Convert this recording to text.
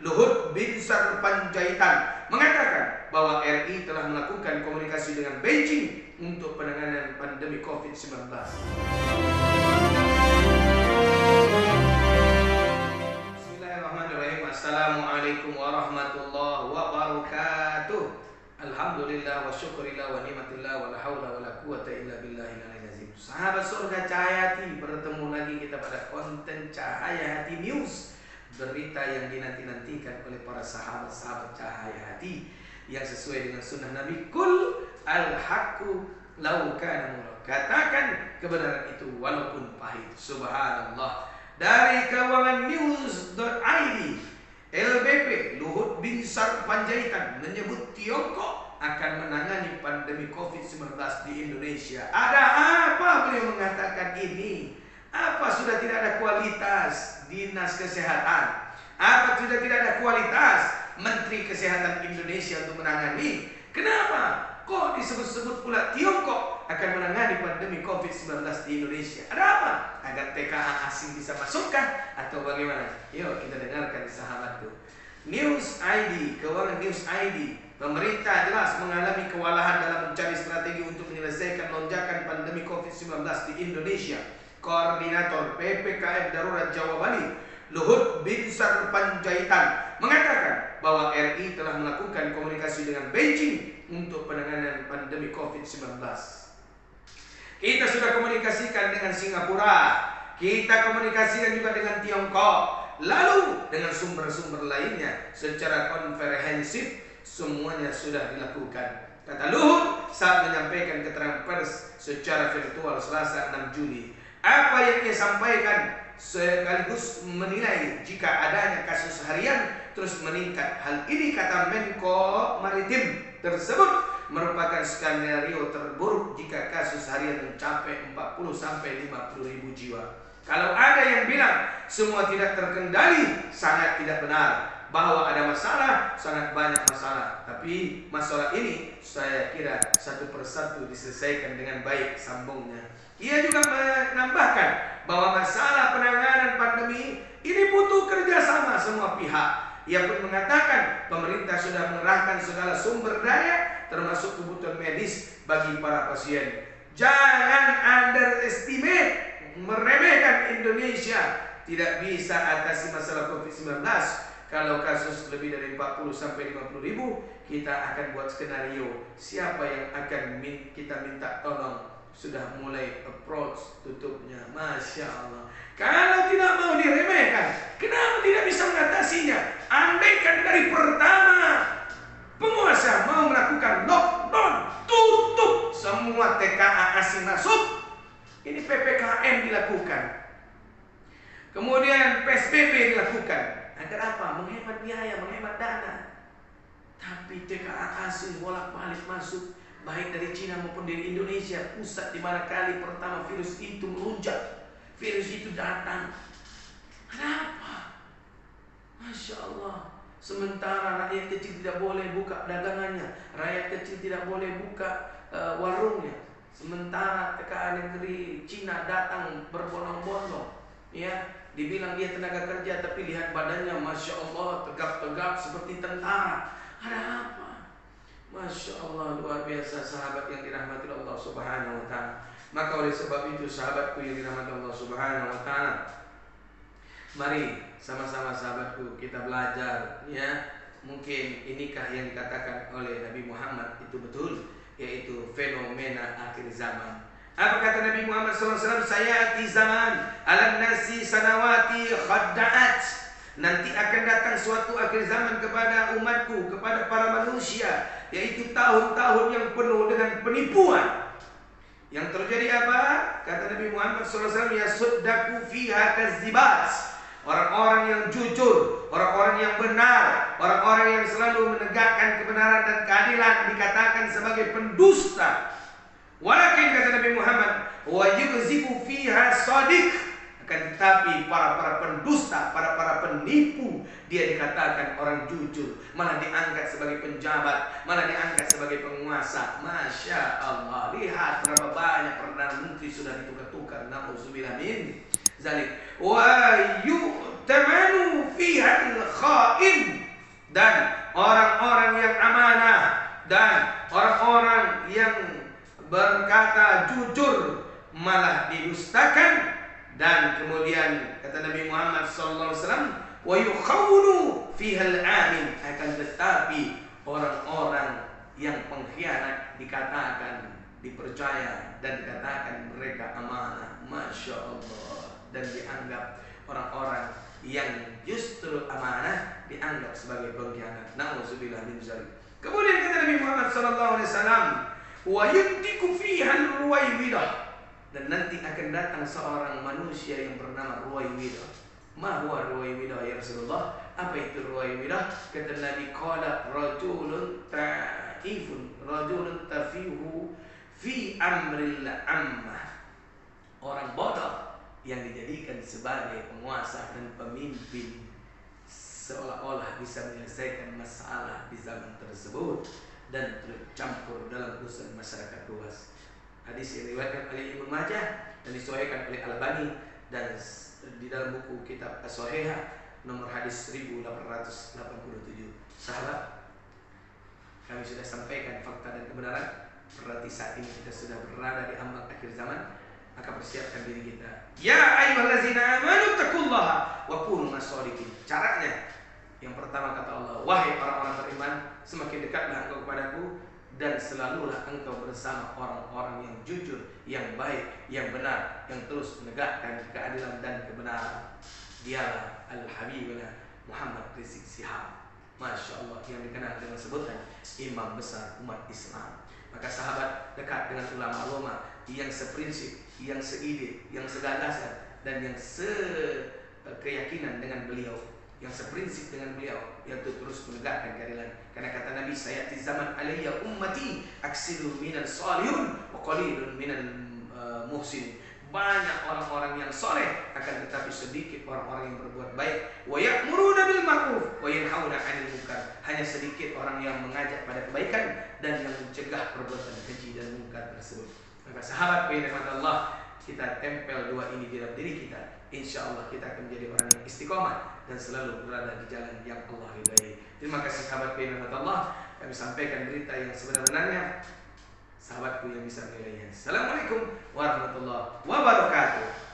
Luhut Binsar Panjaitan mengatakan bahwa RI telah melakukan komunikasi dengan Beijing untuk penanganan pandemi COVID-19. Bismillahirrahmanirrahim. Assalamualaikum warahmatullahi wabarakatuh. Alhamdulillah wa syukurillah wa ni'matillah wa la hawla wa la quwata illa billahil aliyyil azim. Sahabat surga Cahaya Hati, bertemu lagi kita pada konten Cahaya Hati News. Berita yang dinanti-nantikan oleh para sahabat-sahabat Cahaya Hati yang sesuai dengan sunnah Nabi. Kul al-haqqu law kana murra. Katakan kebenaran itu walaupun pahit. Subhanallah. Dari Keuangan News.id, LBP Luhut Binsar Panjaitan menyebut Tiongkok akan menangani pandemi COVID-19 di Indonesia. Ada apa beliau mengatakan ini? Apa sudah tidak ada kualitas Dinas Kesehatan? Apa sudah tidak ada kualitas Menteri Kesehatan Indonesia untuk menangani? Kenapa kok disebut-sebut pula Tiongkok akan menangani pandemi COVID-19 di Indonesia? Ada apa? Agar TKA asing bisa masukkah atau bagaimana? Yuk kita dengarkan sahabatku. News ID, Keuangan News ID. Pemerintah jelas mengalami kewalahan dalam mencari strategi untuk menyelesaikan lonjakan pandemi COVID-19 di Indonesia. Koordinator PPKM Darurat Jawa Bali, Luhut Binsar Panjaitan mengatakan bahwa RI telah melakukan komunikasi dengan Beijing untuk penanganan pandemi COVID-19. Kita sudah komunikasikan dengan Singapura, kita komunikasikan juga dengan Tiongkok, lalu dengan sumber-sumber lainnya secara komprehensif semuanya sudah dilakukan. Kata Luhut saat menyampaikan keterangan pers secara virtual Selasa 6 Juli. Apa yang ia sampaikan sekaligus menilai jika adanya kasus harian terus meningkat. Hal ini kata Menko Maritim tersebut merupakan skenario terburuk jika kasus harian mencapai 40-50 ribu jiwa. Kalau ada yang bilang semua tidak terkendali, sangat tidak benar. Bahwa ada masalah, sangat banyak masalah. Tapi masalah ini saya kira satu persatu diselesaikan dengan baik, sambungnya. Ia juga menambahkan bahwa masalah penanganan pandemi ini butuh kerjasama semua pihak. Ia pun mengatakan pemerintah sudah mengerahkan segala sumber daya termasuk kebutuhan medis bagi para pasien. Jangan underestimate, meremehkan Indonesia. Tidak bisa atasi masalah COVID-19. Kalau kasus lebih dari 40-50 ribu, kita akan buat skenario siapa yang akan kita minta tolong. Sudah mulai approach tutupnya. Masya Allah. Kalau tidak mau diremehkan, kenapa tidak bisa mengatasinya? Andaikan dari pertama penguasa mau melakukan lockdown, tutup semua TKA asing masuk, ini PPKM dilakukan, kemudian PSBB dilakukan. Agar apa? Menghemat biaya, menghemat dana. Tapi TKA asing bolak-balik masuk, baik dari Cina maupun dari Indonesia. Pusat di mana kali pertama virus itu melunjak, virus itu datang. Kenapa? Masya Allah. Sementara rakyat kecil tidak boleh buka dagangannya, rakyat kecil tidak boleh buka warungnya. Sementara TKA negeri Cina datang berbondong-bondong, ya, dibilang dia tenaga kerja, tapi lihat badannya, Masya Allah, tegap-tegap seperti tentara. Ada apa? Masya Allah, luar biasa sahabat yang dirahmati Allah Subhanahu wa ta'ala. Maka oleh sebab itu sahabatku yang dirahmati Allah Subhanahu wa ta'ala, mari sama-sama sahabatku kita belajar, ya. Mungkin inikah yang dikatakan oleh Nabi Muhammad itu betul, yaitu fenomena akhir zaman. Apa kata Nabi Muhammad SAW? Sayati zaman alam nasi sanawati khadda'at. Nanti akan datang suatu akhir zaman kepada umatku, kepada para manusia, yaitu tahun-tahun yang penuh dengan penipuan. Yang terjadi apa? Kata Nabi Muhammad SAW, yasuddaku fiha kazibat. Orang-orang yang jujur, orang-orang yang benar, orang-orang yang selalu menegakkan kebenaran dan keadilan dikatakan sebagai pendusta. Walakin kata Nabi Muhammad, wa yukzibu fiha shadiq. Akan tetapi para pendusta, para penipu, dia dikatakan orang jujur, malah diangkat sebagai penjabat, malah diangkat sebagai penguasa. Masya Allah. Lihat berapa banyak perdana menteri sudah ditukar-tukar. Nauzubillah min zalik. Wa yu'tamanu fiha al-kha'in, dan orang-orang yang amanah dan orang-orang yang berkata jujur malah didustakan. Dan kemudian kata Nabi Muhammad SAW, wa yukhawunu fiha al-amin, akan tetapi orang-orang yang pengkhianat dikatakan dipercaya dan dikatakan mereka amanah. Masya Allah. Dan dianggap orang-orang yang justru amanah dianggap sebagai pengkhianat. Na'udzubillah min dzalik. Kemudian kata Nabi Muhammad SAW, wa yuntiku fiha al-ruwaibidah, dan nanti akan datang seorang manusia yang bernama Ruwaibidah. Ma huwa Ruwaibidah ya Rasulullah? Apa itu Ruwaibidah? Kata Nabi, qala rajulun ta'ifun, rajulun tafihu fi amril ammah. Orang bodoh yang dijadikan sebagai penguasa dan pemimpin, seolah-olah bisa menyelesaikan masalah di zaman tersebut dan tercampur dalam urusan masyarakat luas. Hadis yang diriwayatkan oleh Ibnu Majah dan disahihkan oleh Al-Albani, dan di dalam buku kitab As-Sahihah nomor hadis 1887. Sahabat, kami sudah sampaikan fakta dan kebenaran. Berarti saat ini kita sudah berada di ambang akhir zaman, maka persiapkan diri kita. Ya ayyuhallazina amanu taqullaha wa kunu mashodiqin. Caranya, yang pertama kata Allah, wahai orang-orang beriman, semakin dekatlah engkau kepadaku dan selalulah engkau bersama orang-orang yang jujur, yang baik, yang benar, yang terus menegakkan keadilan dan kebenaran. Dialah Al-Habibullah Muhammad Rizik Syihab, Masya Allah, yang dikenal dengan sebutan imam besar umat Islam. Maka sahabat, dekat dengan ulama-ulama yang seprinsip, yang seide, yang segagasan, dan yang sekeyakinan dengan beliau, yang seprinsip dengan beliau, yaitu terus menegakkan keadilan. Karena kata Nabi, sayati zaman alayya ummati aksiru minal salihun wa qalilun minal muhsin. Banyak orang-orang yang soleh, akan tetapi sedikit orang-orang yang berbuat baik. Wa ya'muruna bil ma'ruf wa yanhauna 'anil munkar. Hanya sedikit orang yang mengajak pada kebaikan dan yang mencegah perbuatan keji dan munkar tersebut. Maka sahabat rahmat Allah, kita tempel dua ini di dalam diri kita, insya Allah kita akan menjadi orang yang istiqomah dan selalu berada di jalan yang Allah ridai. Terima kasih sahabat rahmat Allah. Kami sampaikan berita yang sebenar-benarnya. Sahabatku yang bisa menilainya. Assalamualaikum warahmatullahi wabarakatuh.